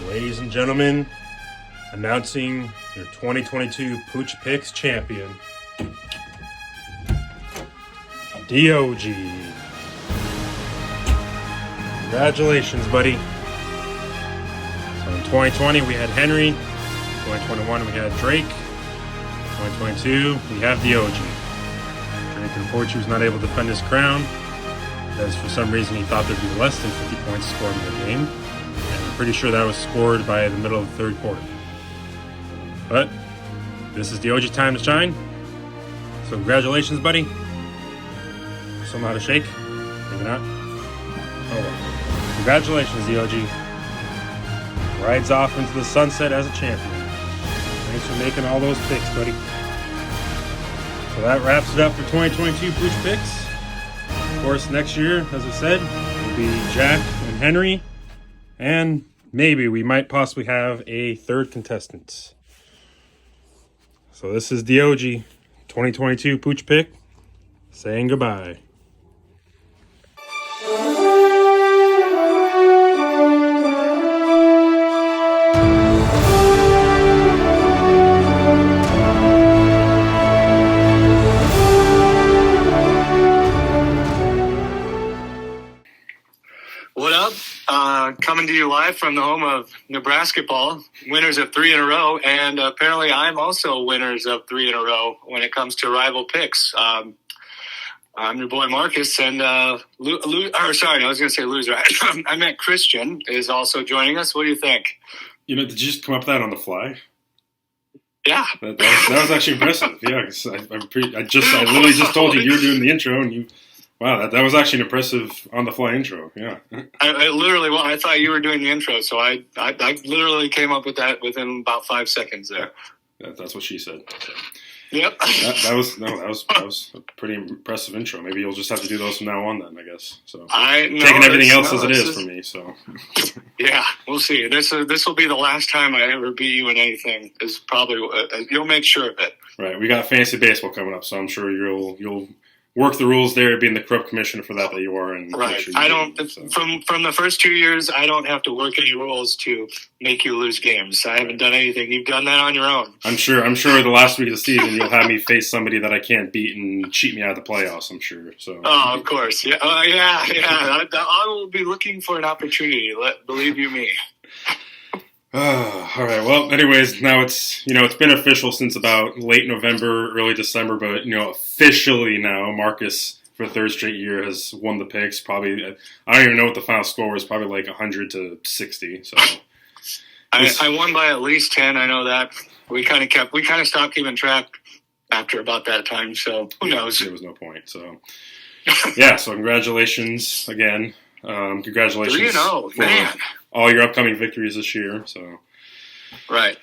Ladies and gentlemen, announcing your 2022 Pooch Picks champion, DOG. Congratulations, buddy. So in 2020 we had Henry, 2021 we had Drake, 2022 we have DOG. Drake unfortunately was not able to defend his crown, because for some reason he thought there'd be less than 50 points scored in the game. And I'm pretty sure that was scored by the middle of the third quarter. But this is DOG time to shine. So congratulations, buddy. Still not a shake? Maybe not. Oh well. Congratulations, DOG. Rides off into the sunset as a champion. Thanks for making all those picks, buddy. So that wraps it up for 2022 Pooch Picks. Of course, next year, as I said, will be Jack and Henry. And maybe we might possibly have a third contestant. So this is DOG 2022 Pooch Pick saying goodbye. What up? Coming to you live from the home of Nebraska ball, winners of 3 in a row, and apparently I'm also winners of 3 in a row when it comes to rival picks. I'm your boy Marcus, and I was going to say loser. I meant Christian is also joining us. What do you think? You know, did you just come up with that on the fly? Yeah, that was actually impressive. Yeah, 'cause I literally just told you were doing the intro, and you. Wow, that was actually an impressive on-the-fly intro. Yeah, I thought you were doing the intro, so I literally came up with that within about 5 seconds there. That's what she said. So. Yep. That was a pretty impressive intro. Maybe you'll just have to do those from now on, then I guess. So taking everything else as it is for me. So yeah, we'll see. This will be the last time I ever beat you in anything. Is probably you'll make sure of it. Right. We got fantasy baseball coming up, so I'm sure you'll work the rules there, being the corrupt commissioner for that you are. And right. Sure I don't. From the first 2 years, I don't have to work any rules to make you lose games. I haven't done anything. You've done that on your own. I'm sure the last week of the season you'll have me face somebody that I can't beat and cheat me out of the playoffs. I'm sure. So. Oh, of course. Yeah. Yeah. I will be looking for an opportunity. Believe you me. All right. Well, anyways, now it's been official since about late November, early December, but officially now Marcus for the third straight year has won the picks. Probably, I don't even know what the final score was. Probably like 100 to 60. So I won by at least 10. I know that. We kind of stopped keeping track after about that time. So who knows? There was no point. So yeah. So congratulations again. Congratulations. 3-0, man. All your upcoming victories this year. So right.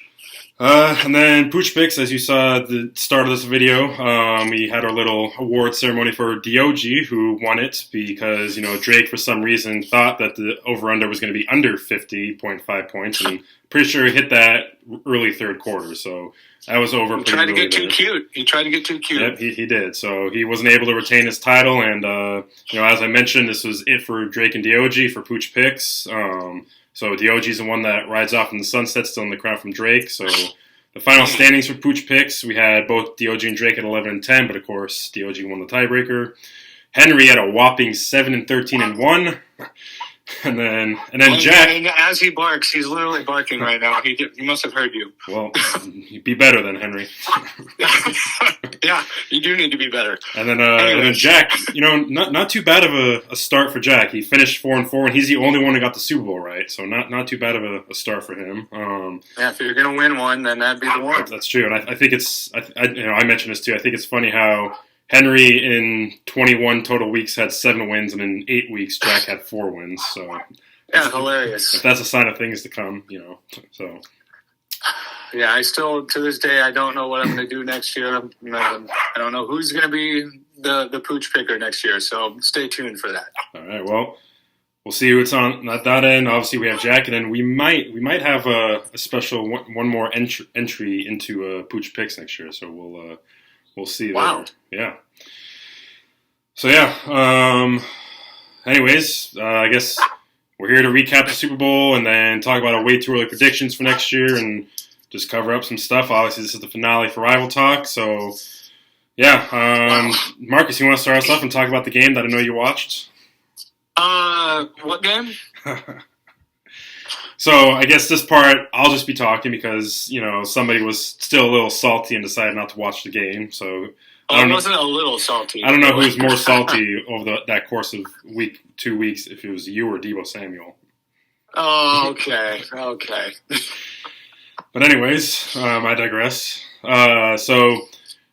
And then Pooch Picks, as you saw at the start of this video, we had our little award ceremony for DOG, who won it because, Drake, for some reason, thought that the over-under was going to be under 50.5 points, and pretty sure he hit that early third quarter, so that was over. He tried to get too cute. Yep, he did. So he wasn't able to retain his title, and, as I mentioned, this was it for Drake and DOG for Pooch Picks. So DOG's the one that rides off in the sunset, still in the crown from Drake. So the final standings for Pooch Picks, we had both DOG and Drake at 11 and 10, but of course DOG won the tiebreaker. Henry had a whopping 7 and 13 and 1. And then Jack. And as he barks, he's literally barking right now. He must have heard you. Well, you'd be better than Henry. Yeah, you do need to be better. And then Jack, not too bad of a start for Jack. He finished 4-4, and he's the only one who got the Super Bowl, right? So not too bad of a start for him. Yeah, if you're gonna win one, then that'd be the one. That's true, and I think it's I mentioned this too. I think it's funny how Henry in 21 total weeks had 7 wins, and in 8 weeks Jack had 4 wins. So yeah, hilarious. If that's a sign of things to come, So yeah, I still to this day I don't know what I'm going to do next year. I don't know who's going to be the Pooch picker next year. So stay tuned for that. All right. Well, we'll see what's on at that end. Obviously, we have Jack, and then we might have a special one more entry into Pooch picks next year. So we'll see. Wow. There. Yeah. So yeah. Anyways, I guess we're here to recap the Super Bowl and then talk about our way too early predictions for next year and just cover up some stuff. Obviously, this is the finale for Rival Talk, so yeah. Marcus, you want to start us off and talk about the game that I know you watched? What game? So I guess this part I'll just be talking because somebody was still a little salty and decided not to watch the game. So I wasn't a little salty. I don't know who was more salty over that course of 2 weeks, if it was you or Deebo Samuel. Oh, okay. But anyways, I digress. So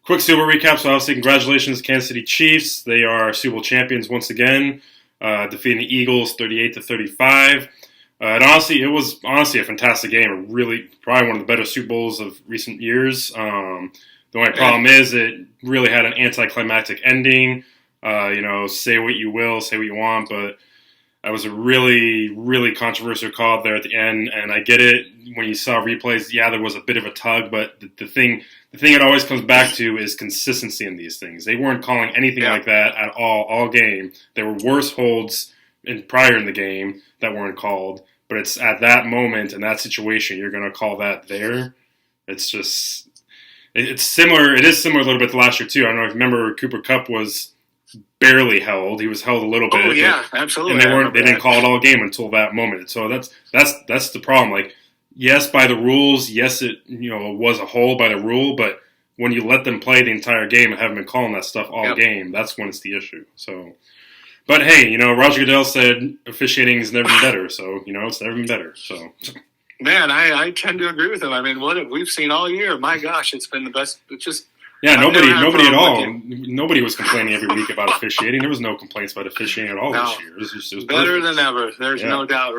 quick Super Bowl recap. So obviously, congratulations, Kansas City Chiefs. They are Super Bowl champions once again, defeating the Eagles 38-35. And honestly, it was a fantastic game. Really, probably one of the better Super Bowls of recent years. The only problem is it really had an anticlimactic ending. Say what you will, say what you want, but that was a really, really controversial call there at the end. And I get it when you saw replays. Yeah, there was a bit of a tug, but the thing it always comes back to is consistency in these things. They weren't calling anything like that at all game. There were worse holds prior in the game that weren't called. But it's at that moment in that situation you're going to call that there. It's just it's similar. It is similar a little bit to last year too. I don't know if you remember Cooper Kupp was barely held. He was held a little bit. Oh yeah, absolutely. And they didn't call it all game until that moment. So that's the problem. Like, yes, by the rules, yes, it was a hold by the rule, but when you let them play the entire game and haven't been calling that stuff all game, that's when it's the issue. So. But hey, Roger Goodell said officiating has never been better, so it's never been better. So, man, I tend to agree with him. I mean, what we've seen all year, my goch, it's been the best. It's just nobody at all. Nobody was complaining every week about officiating. There was no complaints about officiating at all this year. It was better than ever. There's no doubt.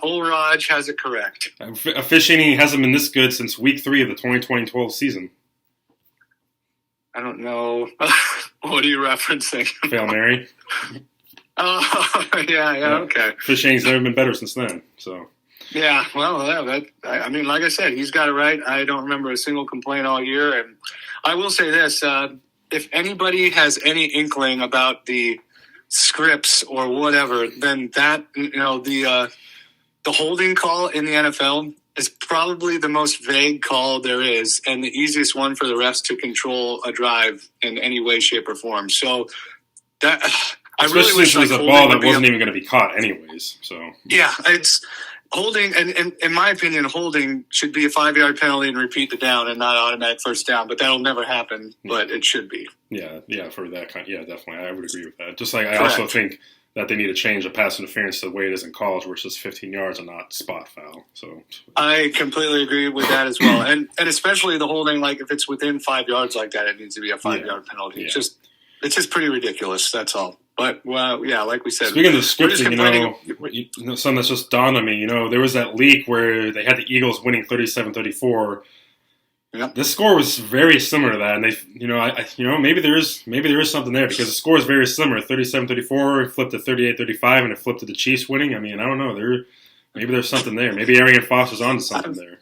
Old Raj has it correct. Officiating hasn't been this good since week 3 of the 2012 season. I don't know. What are you referencing? Hail Mary. Oh, yeah, okay. Officiating's never been better since then. So. Yeah, well, I mean, like I said, he's got it right. I don't remember a single complaint all year, and I will say this: if anybody has any inkling about the scripts or whatever, then that the holding call in the NFL is probably the most vague call there is, and the easiest one for the refs to control a drive in any way, shape, or form. So that. I really wish it was a ball that wasn't even going to be caught anyways. So yeah, it's holding, and in my opinion, holding should be a 5-yard penalty and repeat the down and not automatic first down. But that'll never happen. But it should be. Yeah, for that kind. Yeah, definitely, I would agree with that. Just like I also think that they need to change the pass interference to the way it is in college, where it's just 15 yards and not spot foul. So I completely agree with that as well, and especially the holding. Like if it's within 5 yards like that, it needs to be a 5-yard penalty. Yeah. It's just pretty ridiculous. That's all. But, well, yeah, like we said. Speaking of the scripting, something that's just dawned on me, there was that leak where they had the Eagles winning 37-34. Yep. This score was very similar to that, and they, maybe there is something there because the score is very similar. 37-34, it flipped to 38-35, and it flipped to the Chiefs winning. I mean, I don't know. Maybe there's something there. Maybe Arian Foster's onto something there.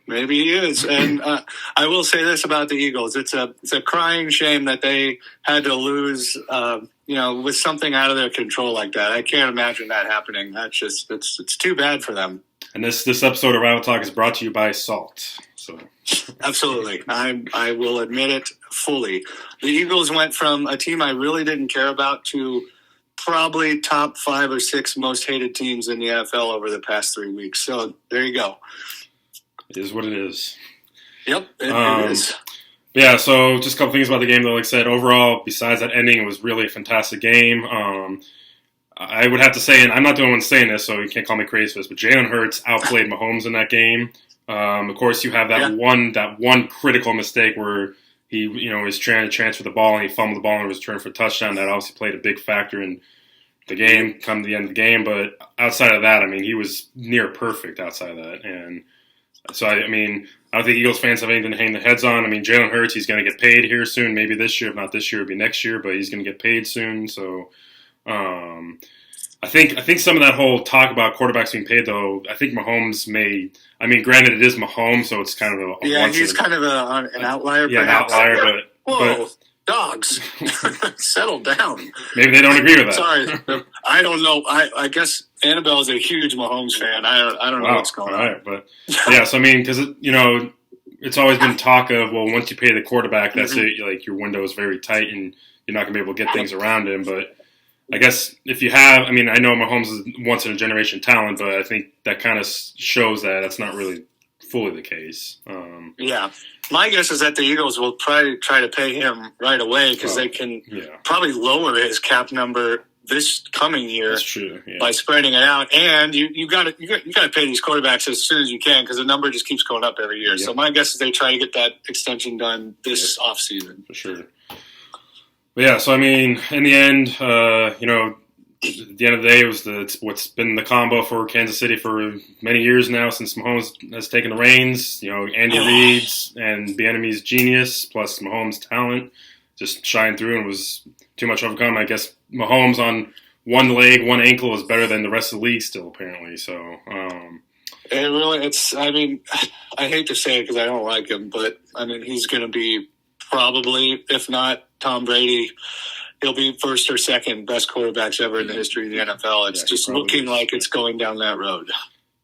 Maybe he is. And I will say this about the Eagles. It's a crying shame that they had to lose, with something out of their control like that. I can't imagine that happening. That's just, it's too bad for them. And this episode of Rival Talk is brought to you by Salt. So absolutely. I will admit it fully. The Eagles went from a team I really didn't care about to probably top 5 or 6 most hated teams in the NFL over the past 3 weeks. So there you go. It is what it is. Yep, it is. Yeah, so just a couple things about the game, though. Like I said, overall, besides that ending, it was really a fantastic game. I would have to say, and I'm not the only one saying this, so you can't call me crazy for this, but Jalen Hurts outplayed Mahomes in that game. Of course, you have that one critical mistake where he, was trying to transfer the ball and he fumbled the ball and was returned for a touchdown. That obviously played a big factor in the game, come to the end of the game. But outside of that, I mean, he was near perfect outside of that. And so, I don't think Eagles fans have anything to hang their heads on. I mean, Jalen Hurts, he's going to get paid here soon. Maybe this year. If not this year, it'll be next year. But he's going to get paid soon. So, I think some of that whole talk about quarterbacks being paid, though, I think Mahomes may. I mean, granted, it is Mahomes, so it's kind of a he's kind of an outlier. Yeah, perhaps. an outlier, but dogs, settle down. Maybe they don't agree with that. Sorry, I don't know. I guess Annabelle is a huge Mahomes fan. I don't know what's going on. Right, but yeah, so I mean, because it's always been talk of, well, once you pay the quarterback, that's it. Like your window is very tight, and you're not gonna be able to get things around him. But I guess if you have, I mean, I know Mahomes is once in a generation talent, but I think that kind of shows that that's not really fully the case. Yeah. My guess is that the Eagles will probably try to pay him right away because they can probably lower his cap number this coming year. That's true. Yeah. By spreading it out. And you got to pay these quarterbacks as soon as you can because the number just keeps going up every year. Yep. So my guess is they try to get that extension done this offseason. For sure. But yeah, so I mean, in the end, at the end of the day, it's what's been the combo for Kansas City for many years now since Mahomes has taken the reins. Andy Reid's and Bieniemy's genius plus Mahomes' talent just shined through and was too much overcome. I guess Mahomes on one leg, one ankle is better than the rest of the league still, apparently. So, I mean, I hate to say it because I don't like him, but I mean, he's going to be probably, if not Tom Brady, he'll be first or second best quarterbacks ever in the history of the NFL. It's just looking like it's going down that road.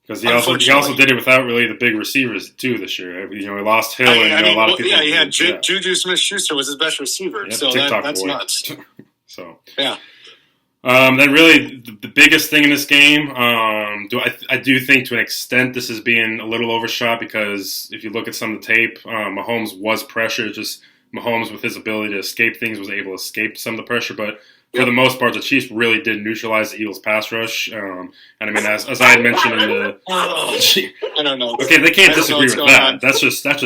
Because he also did it without really the big receivers too this year. He lost Hill and a lot of people. Yeah, he had Juju Smith-Schuster was his best receiver, so that's nuts. So yeah. Then really the biggest thing in this game, I do think to an extent this is being a little overshot because if you look at some of the tape, Mahomes was pressured. Just Mahomes, with his ability to escape things, was able to escape some of the pressure. But for the most part, the Chiefs really did neutralize the Eagles' pass rush. And I mean, as I had mentioned in the, I don't know. Okay, they can't disagree with that. On. That's just fact.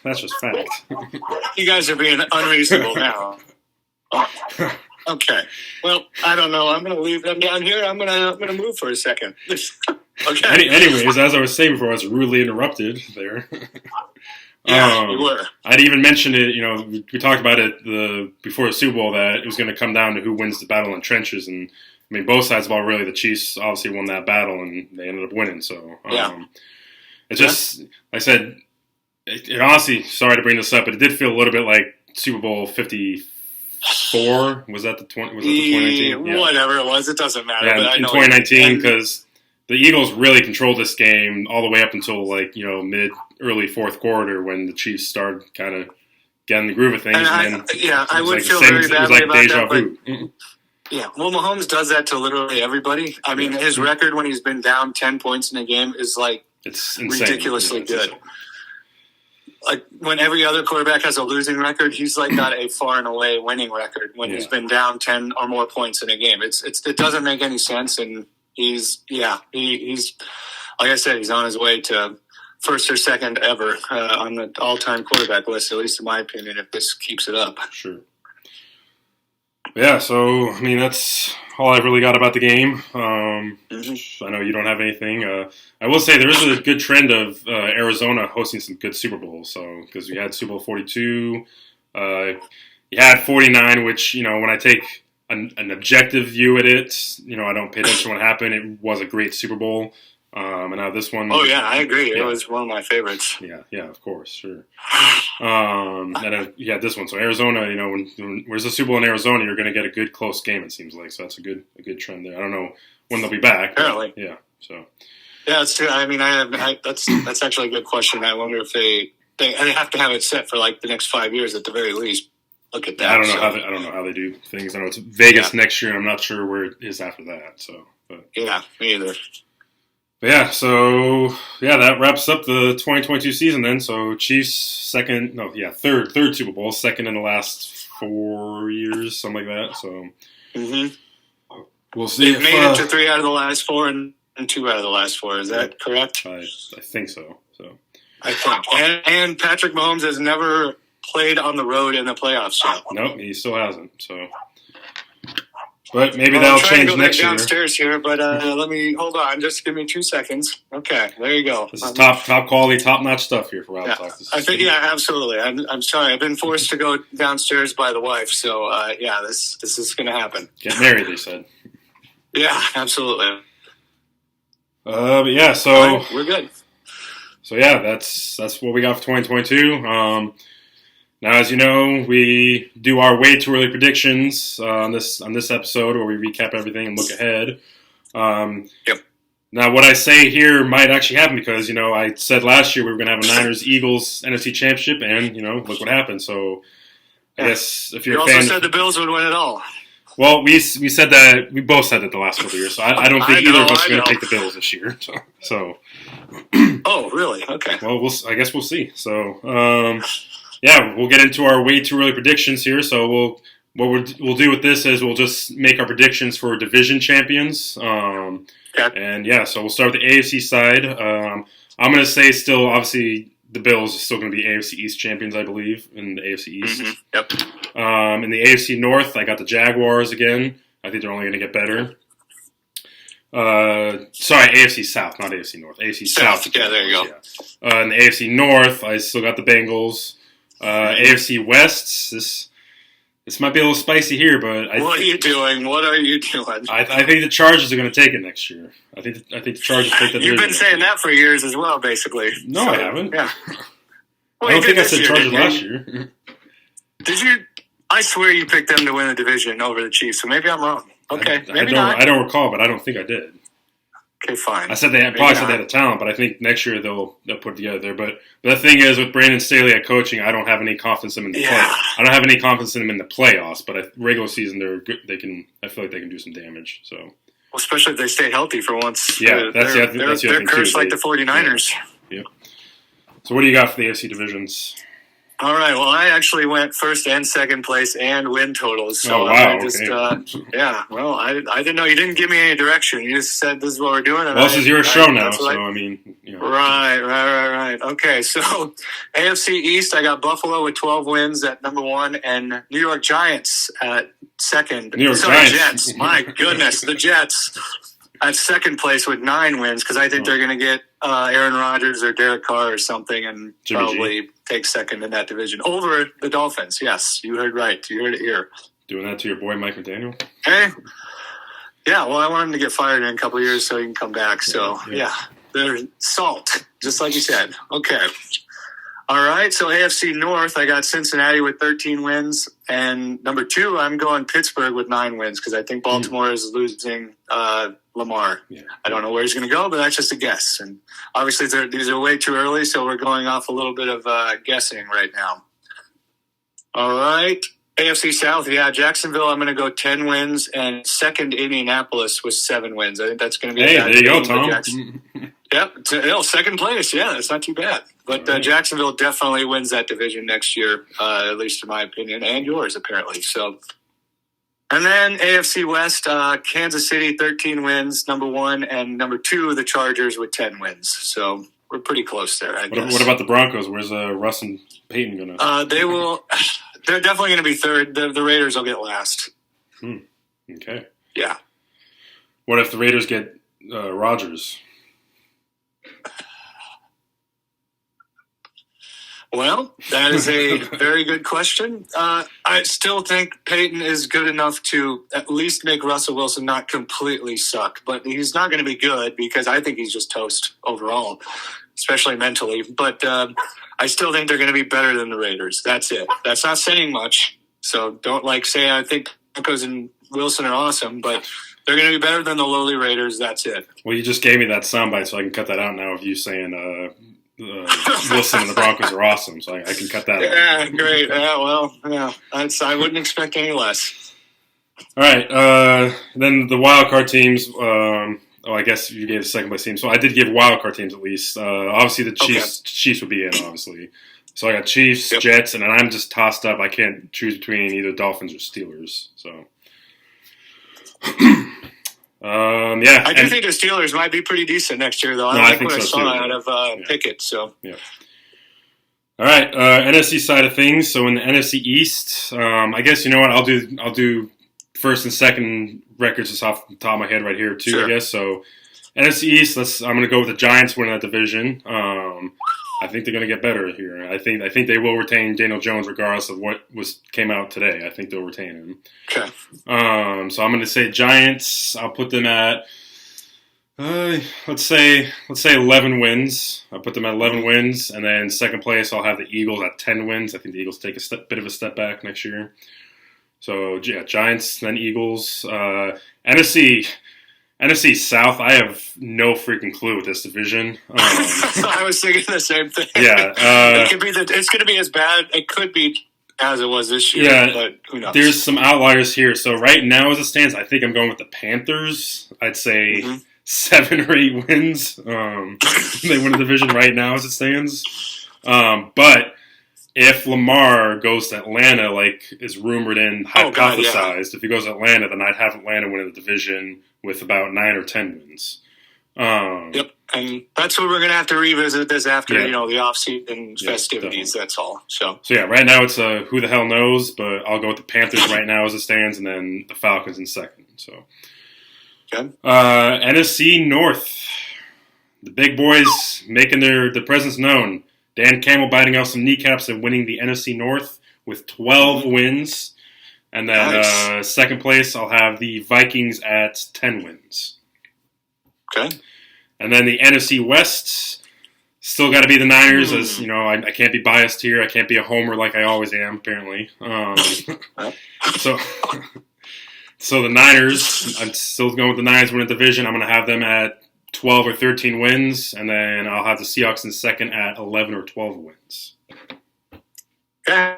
That's just fact. You guys are being unreasonable now. Okay. Well, I don't know. I'm going to leave them down here. I'm going to move for a second. Okay. Anyways, as I was saying before, I was rudely interrupted there. Yeah, you were. I'd even mentioned it, we talked about it before the Super Bowl that it was going to come down to who wins the battle in trenches. And, I mean, both sides of the ball, really, the Chiefs obviously won that battle, and they ended up winning. So, it's just, like I said, it honestly, sorry to bring this up, but it did feel a little bit like Super Bowl 54. Was that the 2019? Yeah. Whatever it was, it doesn't matter. Yeah, in 2019, because the Eagles really controlled this game all the way up until early fourth quarter when the Chiefs started kind of getting the groove of things. I would feel very badly about that. But, yeah, well, Mahomes does that to literally everybody. I mean, his record when he's been down 10 points in a game is it's ridiculously good. Like when every other quarterback has a losing record, he's got a far and away winning record when he's been down 10 or more points in a game. It doesn't make any sense, and he's like I said, he's on his way to first or second ever on the all-time quarterback list, at least in my opinion, if this keeps it up. Sure. Yeah, so, I mean, that's all I've really got about the game. I know you don't have anything. I will say there is a good trend of Arizona hosting some good Super Bowls. So, because we had Super Bowl 42, you had 49, which, when I take an objective view at it, I don't pay attention to what happened. It was a great Super Bowl. And now this one. Oh yeah, I agree. It was one of my favorites. Yeah, of course, sure. And this one. So Arizona, when there's a Super Bowl in Arizona, you're going to get a good close game. It seems like so. That's a good trend there. I don't know when they'll be back. Apparently, yeah. So. Yeah, it's true. I mean, that's actually a good question. I wonder if they have to have it set for the next 5 years at the very least. Look at that. I don't know how they do things. I know it's Vegas next year. I'm not sure where it is after that. So. Yeah, me either. But yeah, so that wraps up the 2022 season then. So Chiefs third Super Bowl, second in the last 4 years, something like that. So we'll see. They've made it to 3 out of the last 4 and 2 out of the last 4. Is that correct? I think so. I think. And Patrick Mahomes has never played on the road in the playoffs yet. Nope, he still hasn't. So. But maybe that'll change next year. Downstairs here, but let me hold on. Just give me 2 seconds. Okay, there you go. This is top quality, top notch stuff here for Wild Talk. I think absolutely. I'm sorry. I've been forced to go downstairs by the wife, so this is going to happen. Get married, they said. Yeah, absolutely. But yeah, so right, we're good. So yeah, that's what we got for 2022. Now, as you know, we do our way too early predictions on this episode, where we recap everything and look ahead. Yep. Now, what I say here might actually happen because I said last year we were going to have a Niners-Eagles NFC Championship, and look what happened. So, I guess if you're you a fan, also said the Bills would win it all. Well, we said that we both said that the last couple of years, so I don't think either of us are going to take the Bills this year. So. Oh, really? Okay. Well, I guess we'll see. So. Yeah, we'll get into our way too early predictions here. So what we'll do with this is we'll just make our predictions for division champions. Okay. And yeah, so we'll start with the AFC side. I'm going to say still, obviously, the Bills are still going to be AFC East champions, I believe, in the AFC East. Mm-hmm. Yep. In the AFC North, I got the Jaguars again. I think they're only going to get better. Sorry, AFC South, not AFC North. AFC South. Yeah, there you go. Yeah. In the AFC North, I still got the Bengals. AFC West, this might be a little spicy here, but what are you doing? What are you doing? I think the Chargers are going to take it next year. I think the Chargers take the division. You've been saying that for years as well, basically. No, so, I haven't. Yeah. Well, I don't think I said Chargers last year. Did you? I swear you picked them to win the division over the Chiefs, so maybe I'm wrong. Okay, maybe not. I don't recall, but I don't think I did. Okay, fine. I said they probably said they had a talent, but I think next year they'll put it together there. But the thing is, with Brandon Staley at coaching, I don't have any confidence in them in the I don't have any confidence in them in the playoffs. But regular season, they're good. I feel like they can do some damage. So, well, especially if they stay healthy for once. Yeah, they're cursed like the 49ers. Yeah. So, what do you got for the AFC divisions? All right. Well, I actually went first and second place and win totals. So yeah. Well, I didn't know. You didn't give me any direction. You just said this is what we're doing. And this is your show now. So I mean, Right. Okay. So AFC East, I got Buffalo with 12 wins at number 1, and New York Giants at second. Jets. My goodness, the Jets at second place with 9 wins because I think they're going to get Aaron Rodgers or Derek Carr or something and probably take second in that division over the Dolphins. Yes, you heard right. You heard it here. Doing that to your boy Mike McDaniel? Hey. Yeah, well, I want him to get fired in a couple of years so he can come back. So, yeah, they're salt, just like you said. Okay. All right, so AFC North, I got Cincinnati with 13 wins. And number 2, I'm going Pittsburgh with 9 wins because I think Baltimore is losing Lamar. Yeah. I don't know where he's going to go, but that's just a guess. And obviously, these are way too early, so we're going off a little bit of guessing right now. All right, AFC South, Jacksonville, I'm going to go 10 wins. And second, Indianapolis with 7 wins. I think that's going to be there you go, Tom. Yep, second place. Yeah, that's not too bad. But Jacksonville definitely wins that division next year, at least in my opinion, and yours apparently. So, and then AFC West, Kansas City 13 wins, number 1, and number 2, the Chargers with 10 wins. So we're pretty close there. I guess. What about the Broncos? Where's Russ and Peyton going to? They will. They're definitely going to be third. The Raiders will get last. Okay. Yeah. What if the Raiders get Rodgers? Well, that is a very good question. I still think Peyton is good enough to at least make Russell Wilson not completely suck, but he's not going to be good because I think he's just toast overall, especially mentally. But I still think they're going to be better than the Raiders. That's it. That's not saying much. So don't say I think Broncos and Wilson are awesome, but they're going to be better than the lowly Raiders. That's it. Well, you just gave me that soundbite, so I can cut that out now of you saying Wilson and the Broncos are awesome, so I can cut that out. Yeah, great. I wouldn't expect any less. All right. Then the wild card teams. I guess you gave the second place team, so I did give wild card teams at least. Obviously, the Chiefs would be in, obviously. So I got Chiefs, Jets, and then I'm just tossed up. I can't choose between either Dolphins or Steelers. So. I do think the Steelers might be pretty decent next year, though. I like what I saw out of Pickett. So, yeah. All right, NFC side of things. So in the NFC East, I guess you know what I'll do first and second records just off the top of my head right here too. Sure. I guess so. NFC East. I'm going to go with the Giants winning that division. I think they're going to get better here. I think they will retain Daniel Jones regardless of what came out today. I think they'll retain him. Okay. So I'm going to say Giants. I'll put them at Let's say 11 wins. I'll put them at 11 wins, and then second place I'll have the Eagles at 10 wins. I think the Eagles take bit of a step back next year. So yeah, Giants, then Eagles. NFC South. I have no freaking clue with this division. I was thinking the same thing. Yeah, it's going to be as bad. It could be as it was this year. Yeah, but who knows? There's some outliers here. So right now, as it stands, I think I'm going with the Panthers. I'd say 7 or 8 wins. They win the division right now as it stands. But if Lamar goes to Atlanta, like is rumored and hypothesized, if he goes to Atlanta, then I'd have Atlanta win the division with about 9 or 10 wins. Yep, and that's what we're going to have to revisit this after the off-season festivities. Definitely. That's all. So yeah, right now it's who the hell knows, but I'll go with the Panthers right now as it stands, and then the Falcons in second. So NFC North, the big boys making their presence known. Dan Campbell biting out some kneecaps and winning the NFC North with 12 wins. And then second place, I'll have the Vikings at 10 wins. Okay. And then the NFC West, still got to be the Niners. As you know, I can't be biased here. I can't be a homer like I always am, apparently. So the Niners, I'm still going with the Niners winning the division. I'm going to have them at 12 or 13 wins, and then I'll have the Seahawks in second at 11 or 12 wins. Okay.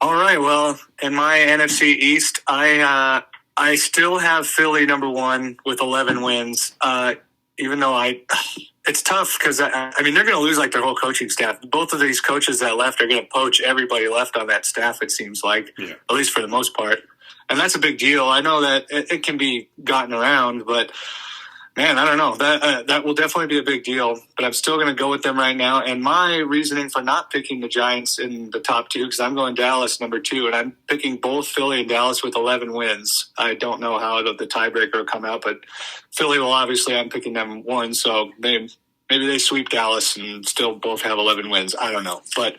All right. Well, in my NFC East, I still have Philly number 1 with 11 wins. Even though it's tough because they're going to lose like their whole coaching staff. Both of these coaches that left are going to poach everybody left on that staff. It seems like, at least for the most part, and that's a big deal. I know that it can be gotten around, but. Man, I don't know. That will definitely be a big deal, but I'm still going to go with them right now. And my reasoning for not picking the Giants in the top 2, because I'm going Dallas number 2, and I'm picking both Philly and Dallas with 11 wins. I don't know how the tiebreaker will come out, but Philly will obviously, I'm picking them 1, so maybe they sweep Dallas and still both have 11 wins. I don't know. But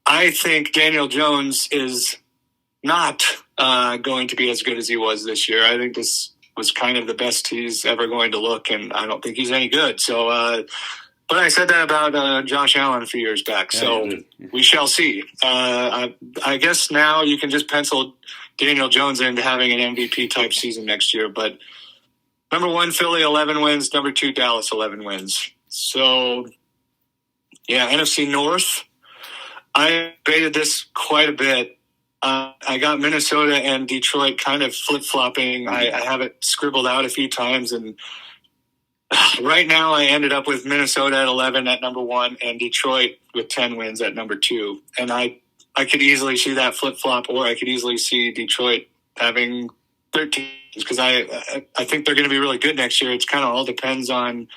I think Daniel Jones is not going to be as good as he was this year. I think this was kind of the best he's ever going to look, and I don't think he's any good. So, but I said that about Josh Allen a few years back, so we shall see. I guess now you can just pencil Daniel Jones into having an MVP-type season next year, but number 1, Philly, 11 wins. Number 2, Dallas, 11 wins. So, yeah, NFC North, I debated this quite a bit. I got Minnesota and Detroit kind of flip-flopping. I have it scribbled out a few times, and right now I ended up with Minnesota at 11 at number 1 and Detroit with 10 wins at number 2. And I could easily see that flip-flop, or I could easily see Detroit having 13 because I think they're going to be really good next year. It's kind of all depends on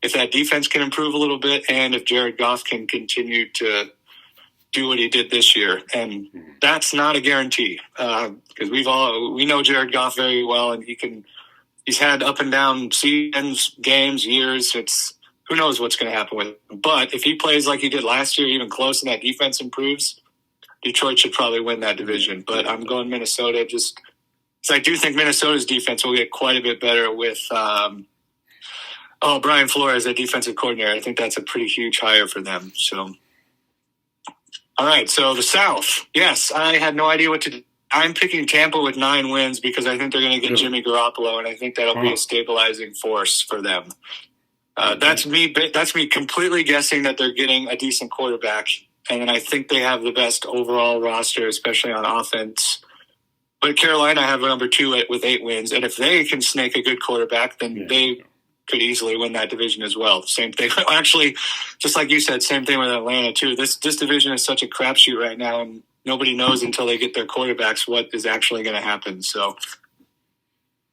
if that defense can improve a little bit and if Jared Goff can continue to do what he did this year, and that's not a guarantee because we know Jared Goff very well, and he's had up and down seasons, games, years. It's who knows what's going to happen with him. But if he plays like he did last year, even close, and that defense improves, Detroit should probably win that division. But I'm going Minnesota just because I do think Minnesota's defense will get quite a bit better with Brian Flores, the defensive coordinator. I think that's a pretty huge hire for them. So. All right, so the South. Yes, I had no idea what to do. I'm picking Tampa with 9 wins because I think they're going to get Jimmy Garoppolo, and I think that'll be a stabilizing force for them. That's me completely guessing that they're getting a decent quarterback, and then I think they have the best overall roster, especially on offense. But Carolina, I have a number 2 with 8 wins, and if they can snake a good quarterback, then they could easily win that division as well. Same thing. Actually, just like you said, same thing with Atlanta too. This division is such a crapshoot right now, and nobody knows until they get their quarterbacks what is actually going to happen. So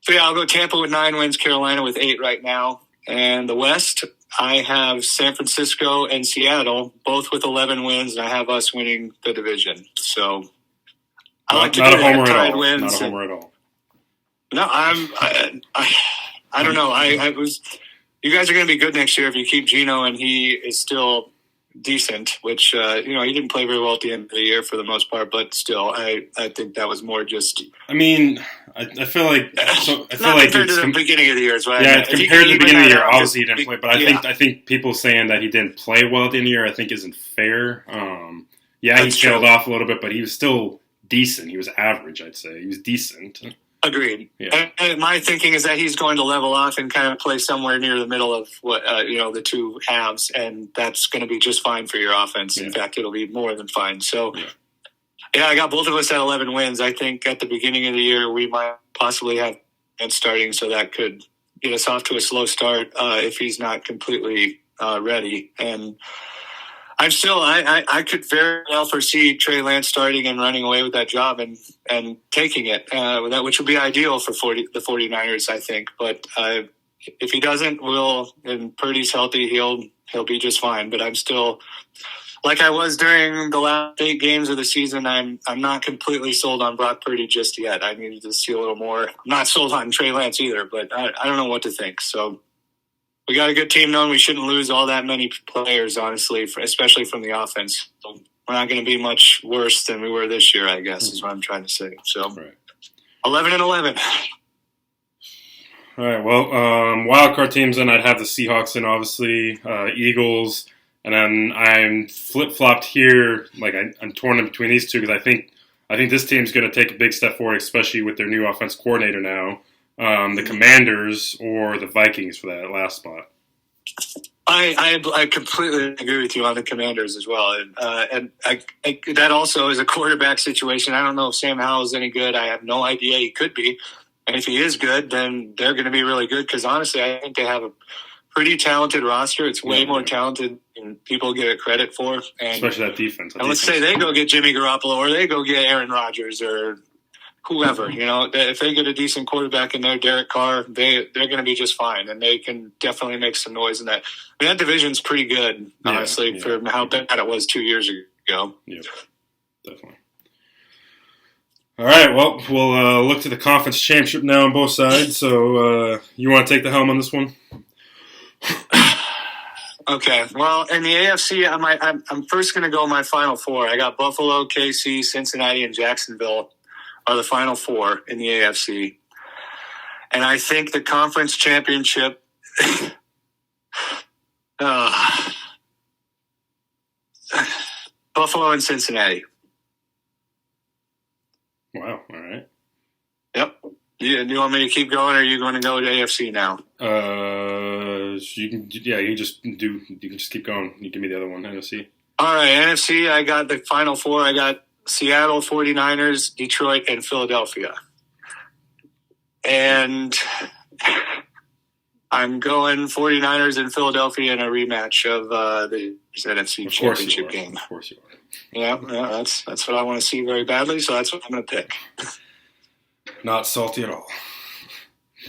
yeah, I'll go Tampa with 9 wins, Carolina with 8 right now. And the West, I have San Francisco and Seattle, both with 11 wins, and I have us winning the division. So I like to do that, tied wins. Not a homer at all. No, I don't know. You guys are going to be good next year if you keep Geno and he is still decent, which, he didn't play very well at the end of the year for the most part, but still, I think that was more just... I mean, I feel like compared to the beginning of the year is what I meant. compared to the beginning of the year, obviously he didn't play. But yeah. I think people saying that he didn't play well at the end of the year, I think isn't fair. He tailed off a little bit, but he was still decent. He was average, I'd say. He was decent. Agreed. Yeah. And my thinking is that he's going to level off and kind of play somewhere near the middle of what the two halves, and that's going to be just fine for your offense. Yeah. In fact, it'll be more than fine. So, yeah, I got both of us at 11 wins. I think at the beginning of the year we might possibly have it starting, so that could get us off to a slow start if he's not completely ready. And I'm still, I could very well foresee Trey Lance starting and running away with that job and taking it, which would be ideal for the 49ers, I think. But if he doesn't, and Purdy's healthy, he'll be just fine. But I'm still, like I was during the last 8 games of the season, I'm not completely sold on Brock Purdy just yet. I needed to see a little more. I'm not sold on Trey Lance either, but I don't know what to think. So we got a good team knowing we shouldn't lose all that many players, honestly, especially from the offense. So we're not going to be much worse than we were this year, I guess, is what I'm trying to say. So 11-11. All right, well, wildcard teams, then I'd have the Seahawks and obviously Eagles. And then I'm flip-flopped here. Like, I'm torn in between these two because I think this team's going to take a big step forward, especially with their new offense coordinator now. The Commanders or the Vikings for that last spot. I completely agree with you on the Commanders as well, and that also is a quarterback situation. I don't know if Sam Howell is any good. I have no idea. He could be, and if he is good, then they're going to be really good. Because honestly, I think they have a pretty talented roster. It's way more talented than people give it credit for, and especially that defense. And let's say they go get Jimmy Garoppolo or they go get Aaron Rodgers or whoever, if they get a decent quarterback in there, Derek Carr, they're going to be just fine, and they can definitely make some noise in that. I mean, that division's pretty good, honestly, for how bad it was 2 years ago. Yeah, definitely. All right, well, we'll look to the conference championship now on both sides. So you want to take the helm on this one? Okay, well, in the AFC, I'm first going to go my Final Four. I got Buffalo, KC, Cincinnati, and Jacksonville are the Final Four in the AFC. And I think the conference championship Buffalo and Cincinnati. Wow, all right. Yep. Do you want me to keep going, or are you going to go to AFC now? You can just keep going. You give me the other one, NFC. All right, NFC, I got the Final Four. I got Seattle, 49ers, Detroit, and Philadelphia. And I'm going 49ers and Philadelphia in a rematch of the NFC Championship game. Of course you are. Yeah, that's what I want to see very badly, so that's what I'm going to pick. Not salty at all.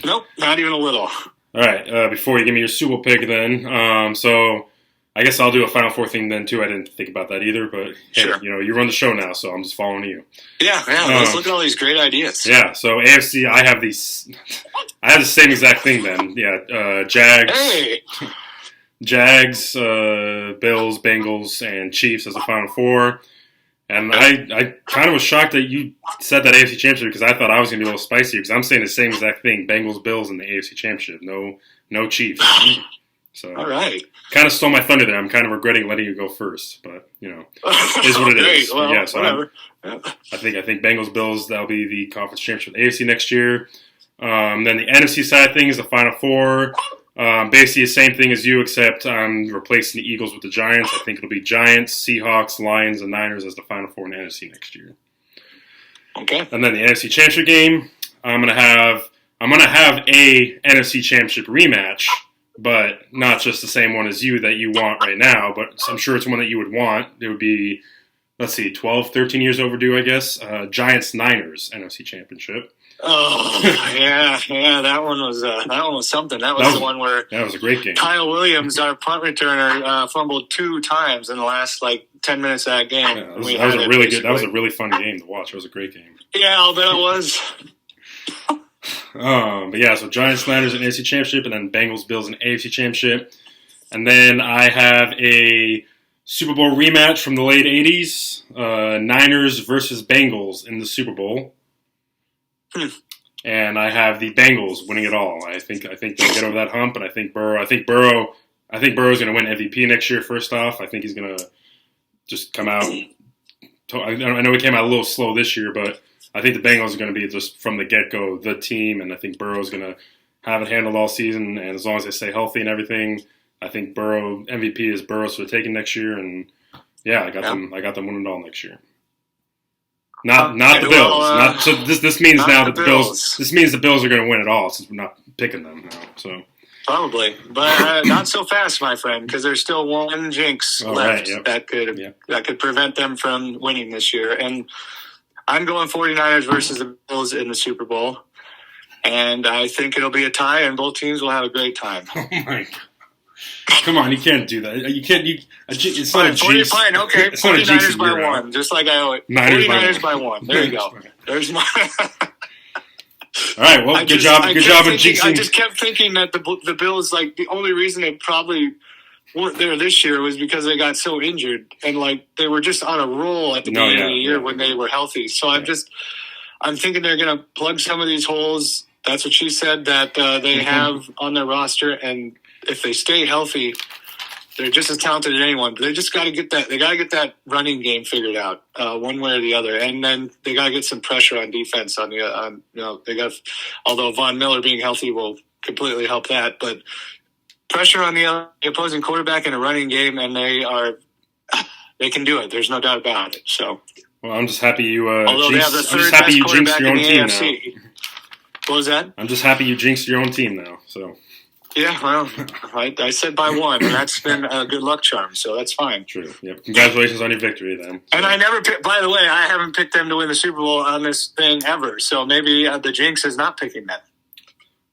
Nope, not even a little. All right, before you give me your Super Bowl pick then, so I guess I'll do a Final Four thing then too. I didn't think about that either, but hey, sure. You run the show now, so I'm just following you. Yeah, let's look at all these great ideas. Yeah, so AFC, I have the same exact thing then. Yeah, Jags. Hey. Jags, Bills, Bengals, and Chiefs as the Final Four. And I kind of was shocked that you said that AFC Championship because I thought I was going to be a little spicier because I'm saying the same exact thing. Bengals, Bills in the AFC Championship. No Chiefs. So all right. Kind of stole my thunder there. I'm kind of regretting letting you go first. But, is what it is. Well, yeah, so whatever. I think Bengals, Bills, that'll be the conference championship of the AFC next year. Then the NFC side of things, the Final Four. Basically the same thing as you, except I'm replacing the Eagles with the Giants. I think it'll be Giants, Seahawks, Lions, and Niners as the Final Four in the NFC next year. Okay. And then the NFC Championship game, I'm gonna have a NFC Championship rematch, but not just the same one as you that you want right now. But I'm sure it's one that you would want. It would be, 12, 13 years overdue, I guess. Giants Niners NFC Championship. Oh yeah, that one was something. That was the one where that was a great game. Kyle Williams, our punt returner, fumbled 2 times in the last 10 minutes of that game. Yeah, that was a really good. That was a really fun game to watch. It was a great game. Yeah, I'll bet it was. But yeah, so Giants Niners in AFC Championship, and then Bengals Bills in AFC Championship, and then I have a Super Bowl rematch from the late '80s, Niners versus Bengals in the Super Bowl. and I have the Bengals winning it all. I think they'll get over that hump, and I think Burrow's going to win MVP next year. First off, I think he's going to just come out. I know he came out a little slow this year, but I think the Bengals are going to be just from the get-go the team, and I think Burrow's going to have it handled all season. And as long as they stay healthy and everything, I think MVP is Burrow's for the taking next year. And yeah, I got them winning it all next year. Not the Bills. So this means now that the Bills. This means the Bills are going to win it all since we're not picking them now. So probably, but not so fast, my friend, because there's still one jinx left that could prevent them from winning this year. And I'm going 49ers versus the Bills in the Super Bowl, and I think it'll be a tie, and both teams will have a great time. Oh my God. Come on, you can't do that. You can't. It's not a jinx. Fine, okay. 49ers by one, just like I owe it. 49ers by one. There you go. There's my. All right. Well, good job of jinxing. I just kept thinking that the Bills, like, the only reason they probably weren't there this year was because they got so injured, and like they were just on a roll at the beginning of the year when they were healthy. So I'm thinking they're going to plug some of these holes. That's what she said that they have on their roster, and if they stay healthy, they're just as talented as anyone. But they just got to get that. They got to get that running game figured out, one way or the other, and then they got to get some pressure on defense. They got. Although Von Miller being healthy will completely help that, but pressure on the opposing quarterback in a running game, and they can do it. There's no doubt about it. So, well, I'm just happy you. Although they have the third best quarterback in the AFC. What was that? I'm just happy you jinxed your own team now. So. Yeah, well, I said by one, and that's been a good luck charm, so that's fine. True. Yep. Congratulations on your victory, then. And I never picked, by the way, I haven't picked them to win the Super Bowl on this thing ever, so maybe the jinx is not picking them.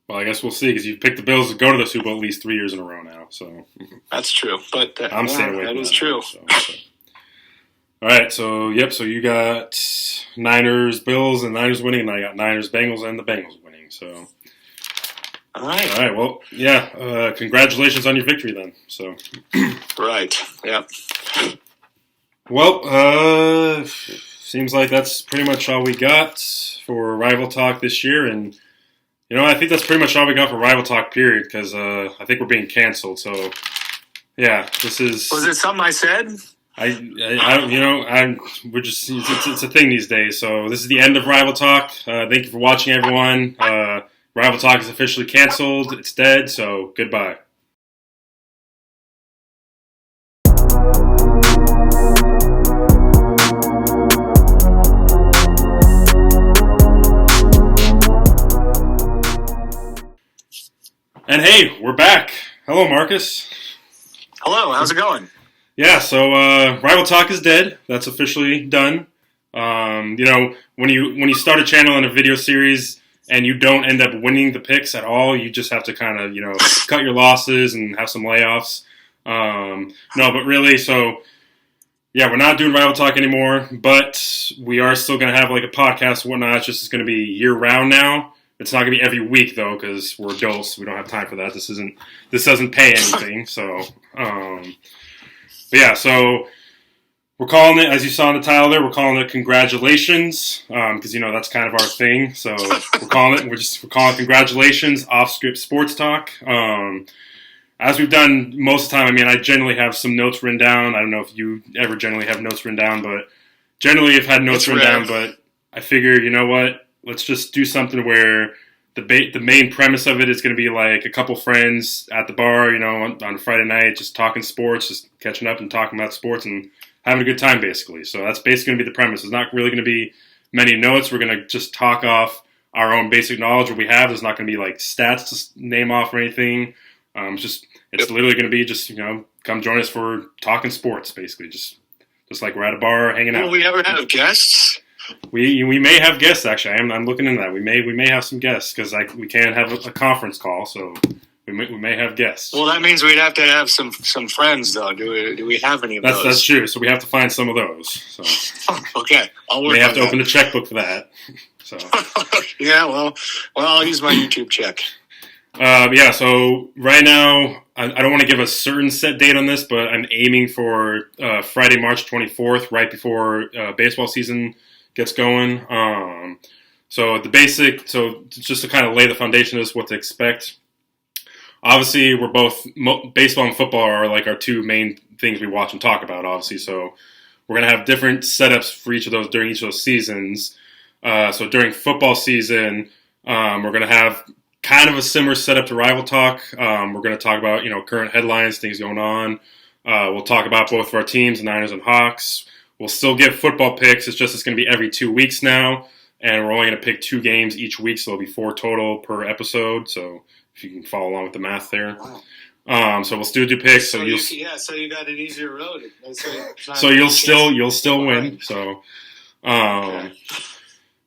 Well, I guess we'll see, because you've picked the Bills to go to the Super Bowl at least 3 years in a row now. So that's true, but I'm staying away from that. Is true. All right, so you got Niners, Bills, and Niners winning, and I got Niners, Bengals, and the Bengals winning, so... All right. Well, yeah. Congratulations on your victory, then. So. Right. Yeah. Well, seems like that's pretty much all we got for Rival Talk this year, and I think that's pretty much all we got for Rival Talk. Period. Because I think we're being canceled. So, yeah, this is. Was it something I said? We're just. It's a thing these days. So this is the end of Rival Talk. Thank you for watching, everyone. Rival Talk is officially canceled. It's dead, so goodbye. And hey, we're back. Hello, Marcus. Hello, how's it going? Yeah, so Rival Talk is dead. That's officially done. When you start a channel and a video series, and you don't end up winning the picks at all, you just have to kind of, cut your losses and have some layoffs. But really, so, yeah, we're not doing Rival Talk anymore, but we are still going to have, like, a podcast and whatnot. It's just going to be year-round now. It's not going to be every week, though, because we're adults. We don't have time for that. This doesn't pay anything, so, but yeah, so... We're calling it, as you saw in the title there, we're calling it Congratulations, because, that's kind of our thing. So we're calling it Congratulations, Off-Script Sports Talk. As we've done most of the time, I generally have some notes written down. I don't know if you ever generally have notes written down, but generally I've had notes written down. But I figure, you know what, let's just do something where the main premise of it is going to be like a couple friends at the bar, on a Friday night, just talking sports, just catching up and talking about sports and having a good time, basically. So that's basically going to be the premise. It's not really going to be many notes. We're going to just talk off our own basic knowledge, what we have. There's not going to be, like, stats to name off or anything. It's literally going to be just, come join us for talking sports, basically. Just like we're at a bar hanging out. Will we ever have guests? We may have guests, actually. I'm looking into that. We may have some guests, because we can't have a conference call, so... We may have guests. Well, that means we'd have to have some friends, though. Do we have any of those? That's true. So we have to find some of those. So okay, I'll work. We have to open the checkbook for that. So yeah, well, I'll use my YouTube check. Yeah. So right now, I don't want to give a certain set date on this, but I'm aiming for Friday, March 24th, right before baseball season gets going. So just to kind of lay the foundation of this, what to expect. Obviously, we're both baseball and football are like our two main things we watch and talk about. Obviously, so we're gonna have different setups for each of those during each of those seasons. So during football season, we're gonna have kind of a similar setup to Rival Talk. We're gonna talk about current headlines, things going on. We'll talk about both of our teams, the Niners and Hawks. We'll still get football picks. It's going to be every 2 weeks now, and we're only going to pick 2 games each week, so there'll be 4 total per episode. So if you can follow along with the math there. Wow. So we'll still do picks. So you got an easier road. So you'll still win. So Okay.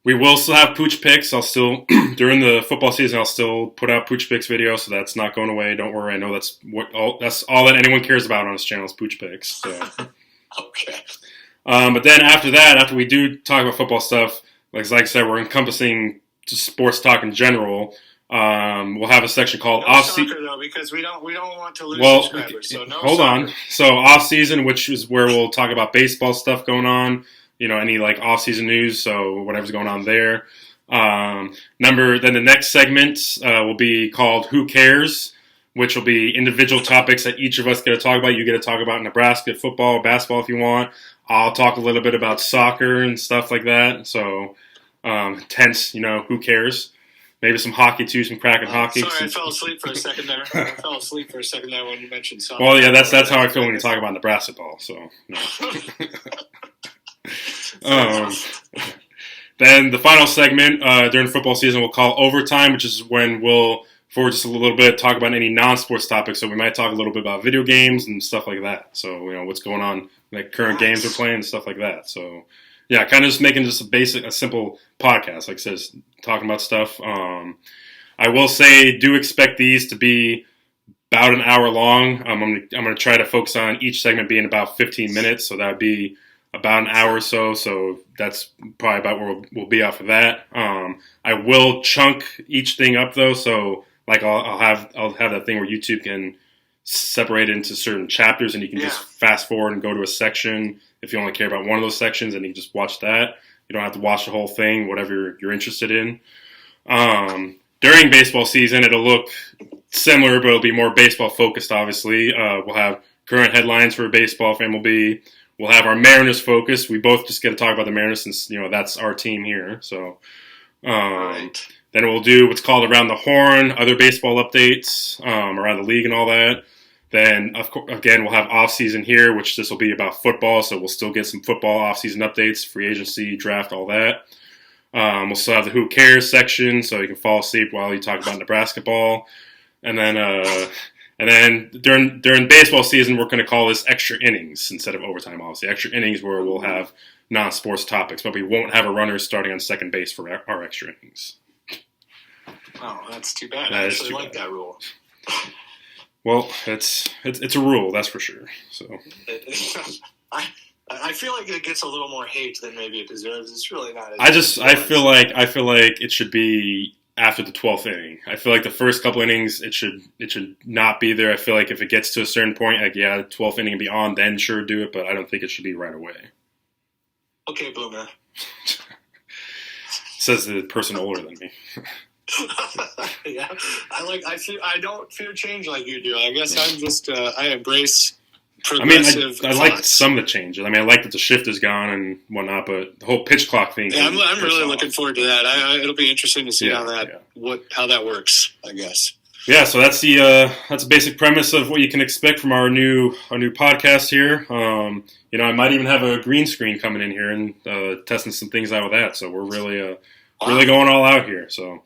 we will still have Pooch picks. I'll still during the football season I'll still put out Pooch picks video, so that's not going away. Don't worry. I know that's all that anyone cares about on this channel is Pooch picks. So. Okay. But then after we do talk about football stuff, like I said, we're encompassing just sports talk in general. We'll have a section called No off soccer season. though, because we don't want to lose Well, subscribers. So no hold soccer. on. So off season, which is where we'll talk about baseball stuff going on. Any like off season news. So whatever's going on there. Then the next segment will be called Who Cares, which will be individual topics that each of us get to talk about. You get to talk about Nebraska football, basketball if you want. I'll talk a little bit about soccer and stuff like that. So, hence, who cares? Maybe some hockey too, some Kraken hockey. Sorry, I fell asleep for a second there. When you mentioned soccer. Well, yeah, that's how I feel when you talk about Nebraska ball. So, no. Then the final segment during football season we'll call overtime, which is when we'll, for just a little bit, talk about any non-sports topics. So we might talk a little bit about video games and stuff like that. So, what's going on, like current games we're playing and stuff like that. So, yeah, kind of just making just a simple podcast, like it says, talking about stuff. I will say, do expect these to be about an hour long. I'm gonna try to focus on each segment being about 15 minutes. So that would be about an hour or so. So that's probably about where we'll be off of that. I will chunk each thing up though. So like I'll have that thing where YouTube can separate it into certain chapters, and you can just fast forward and go to a section if you only care about one of those sections, and you can just watch that. You don't have to watch the whole thing, whatever you're interested in. During baseball season, it'll look similar, but it'll be more baseball focused. Obviously, we'll have current headlines for baseball. MLB. We'll have our Mariners focus. We both just get to talk about the Mariners since that's our team here. So. Right. Then we'll do what's called Around the Horn, other baseball updates around the league and all that. Then, again, we'll have off-season here, which this will be about football, so we'll still get some football off-season updates, free agency, draft, all that. We'll still have the Who Cares section, so you can fall asleep while you talk about Nebraska ball. And then during baseball season, we're going to call this extra innings instead of overtime, obviously. Extra innings where we'll have non-sports topics, but we won't have a runner starting on second base for our extra innings. Oh, that's too bad. I actually like that rule. Well, it's a rule, that's for sure. So I feel like it gets a little more hate than maybe it deserves. It's really not. I feel like it should be after the 12th inning. I feel like the first couple innings it should not be there. I feel like if it gets to a certain point, like 12th inning and beyond, then sure do it. But I don't think it should be right away. Okay, boomer. Says the person older than me. Yeah, I don't fear change like you do. I guess I'm just I embrace progressive. I like some of the changes. I like that the shift is gone and whatnot, but the whole pitch clock thing. Yeah, I'm really looking forward to that. It'll be interesting to see how that works. I guess. Yeah, so that's the basic premise of what you can expect from our new podcast here. I might even have a green screen coming in here and testing some things out with that. So we're really going all out here. So.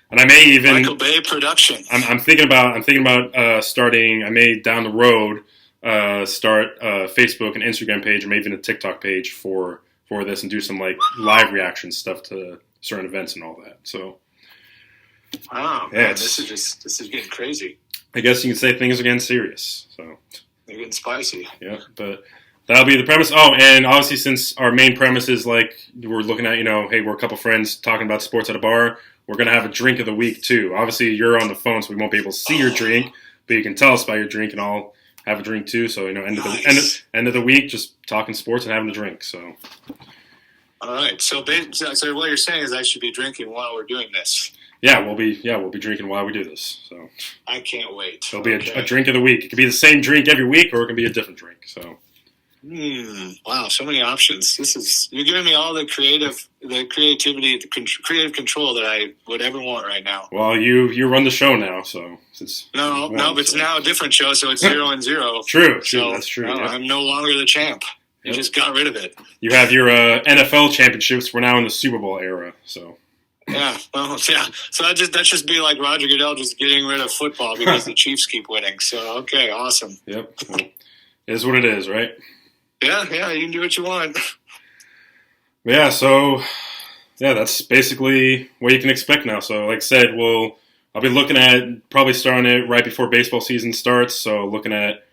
And I may even Michael Bay production. I'm thinking about starting. I may down the road start a Facebook and Instagram page, or maybe even a TikTok page for this, and do some like live reaction stuff to certain events and all that. So, wow, man, this is getting crazy. I guess you can say things are getting serious. So they're getting spicy. Yeah, but that'll be the premise. Oh, and obviously, since our main premise is like we're looking at, hey, we're a couple friends talking about sports at a bar. We're going to have a drink of the week, too. Obviously, you're on the phone, so we won't be able to see your drink, but you can tell us about your drink, and I'll have a drink, too. So, end of the week, just talking sports and having a drink. So, All right. So what you're saying is I should be drinking while we're doing this. Yeah, we'll be drinking while we do this. So I can't wait. it'll be a drink of the week. It could be the same drink every week, or it can be a different drink. So. Wow, so many options. You're giving me all the creativity, creative control that I would ever want right now. Well, you run the show now, so but it's now a different show, so it's 0-0. True, so that's true. No, I'm no longer the champ. You just got rid of it. You have your NFL championships. We're now in the Super Bowl era, so. Yeah, well, yeah. So that just be like Roger Goodell just getting rid of football because the Chiefs keep winning. So okay, awesome. Yep, well, it is what it is, right? Yeah, you can do what you want. Yeah, so that's basically what you can expect now. So, like I said, I'll be looking at probably starting it right before baseball season starts. So, looking at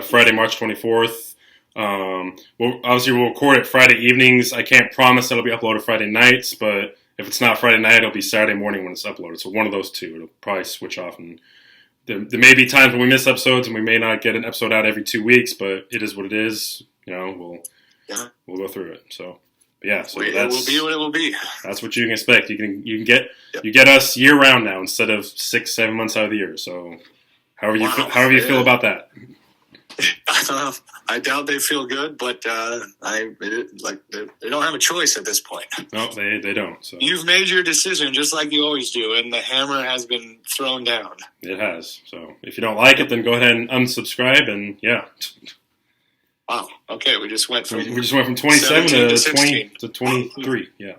Friday, March 24th. We'll record it Friday evenings. I can't promise it'll be uploaded Friday nights, but if it's not Friday night, it'll be Saturday morning when it's uploaded. So, one of those two, it'll probably switch off. And there may be times when we miss episodes and we may not get an episode out every 2 weeks, but it is what it is. We'll go through it. So it will be what it will be. That's what you can expect. You can get us year round now instead of 6-7 months out of the year. So however you feel about that. I doubt they feel good, but they don't have a choice at this point. No, they don't. So you've made your decision just like you always do, and the hammer has been thrown down. It has. So if you don't like it, then go ahead and unsubscribe. And yeah. Wow. Okay, we just went from 27 to 20 to 23. Yeah.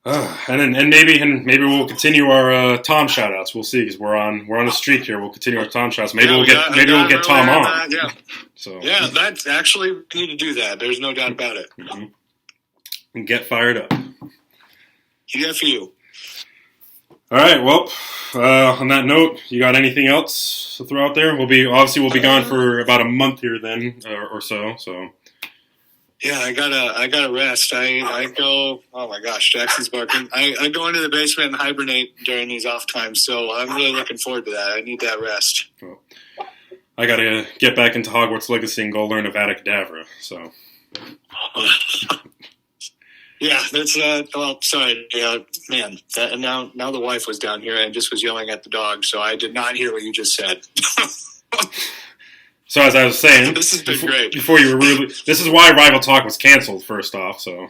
And maybe we'll continue our Tom shoutouts. We'll see because we're on a streak here. We'll continue our Tom shoutouts. Maybe we'll get Tom on. Yeah. So that's actually we need to do that. There's no doubt about it. Mm-hmm. And get fired up. Yeah, for you. All right. Well, on that note, you got anything else to throw out there? We'll be gone for about a month here then, or so. So. Yeah, I gotta rest. I go. Oh my gosh, Jackson's barking. I go into the basement and hibernate during these off times. So I'm really looking forward to that. I need that rest. Well, I gotta get back into Hogwarts Legacy and go learn Avada Kedavra. So. Yeah, that's well. Sorry, man. Now the wife was down here and just was yelling at the dog, so I did not hear what you just said. So as I was saying, this has been great. Before you were really, this is why Rival Talk was canceled. First off, so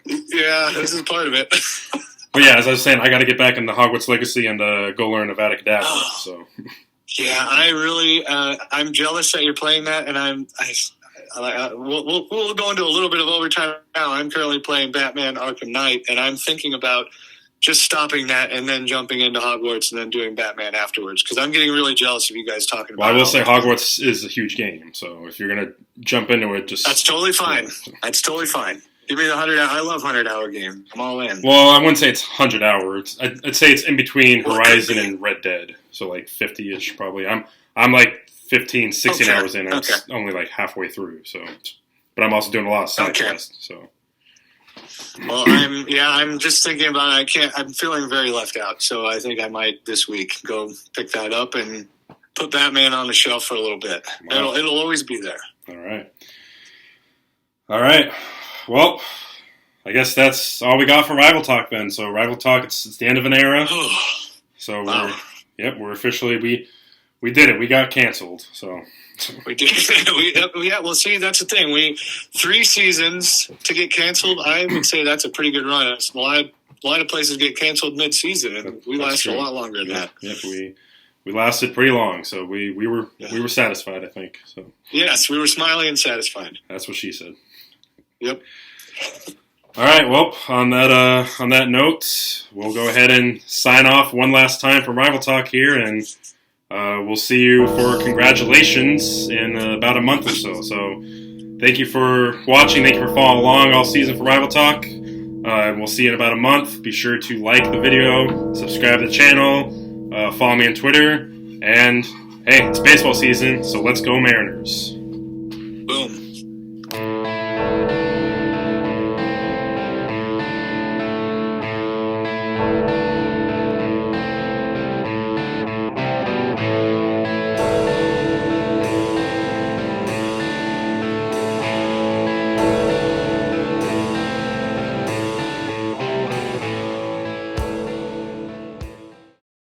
yeah, this is part of it. But yeah, as I was saying, I got to get back into Hogwarts Legacy and go learn Avada Kedavra. So yeah, I really, I'm jealous that you're playing that, and we'll go into a little bit of overtime now. I'm currently playing Batman Arkham Knight, and I'm thinking about just stopping that and then jumping into Hogwarts and then doing Batman afterwards because I'm getting really jealous of you guys talking about it. Well, I will say Hogwarts is a huge game, so if you're going to jump into it, That's totally fine. That's totally fine. Give me the 100 hour. I love 100-hour game. I'm all in. Well, I wouldn't say it's 100 hours. I'd say it's in between Horizon and Red Dead, so like 50-ish probably. I'm like 15, 16 hours in, and it's only like halfway through. So, but I'm also doing a lot of side quests, so. Well, I'm just thinking about it. I'm feeling very left out, so I think I might this week go pick that up and put Batman on the shelf for a little bit. Wow. It'll always be there. All right. Well, I guess that's all we got for Rival Talk then. So Rival Talk, it's the end of an era. So we're officially we did it. We got canceled. So. We did. Well, see, that's the thing. 3 seasons to get canceled. I would say that's a pretty good run. A lot of places get canceled mid-season, and we lasted a lot longer than that. Yep, we lasted pretty long, so we were satisfied, I think. So yes, we were smiling and satisfied. That's what she said. Yep. All right. Well, on that note, we'll go ahead and sign off one last time from Rival Talk here, and. We'll see you for congratulations in about a month or so. So thank you for watching. Thank you for following along all season for Rival Talk. We'll see you in about a month. Be sure to like the video, subscribe to the channel, follow me on Twitter. And, hey, it's baseball season, so let's go Mariners. Boom.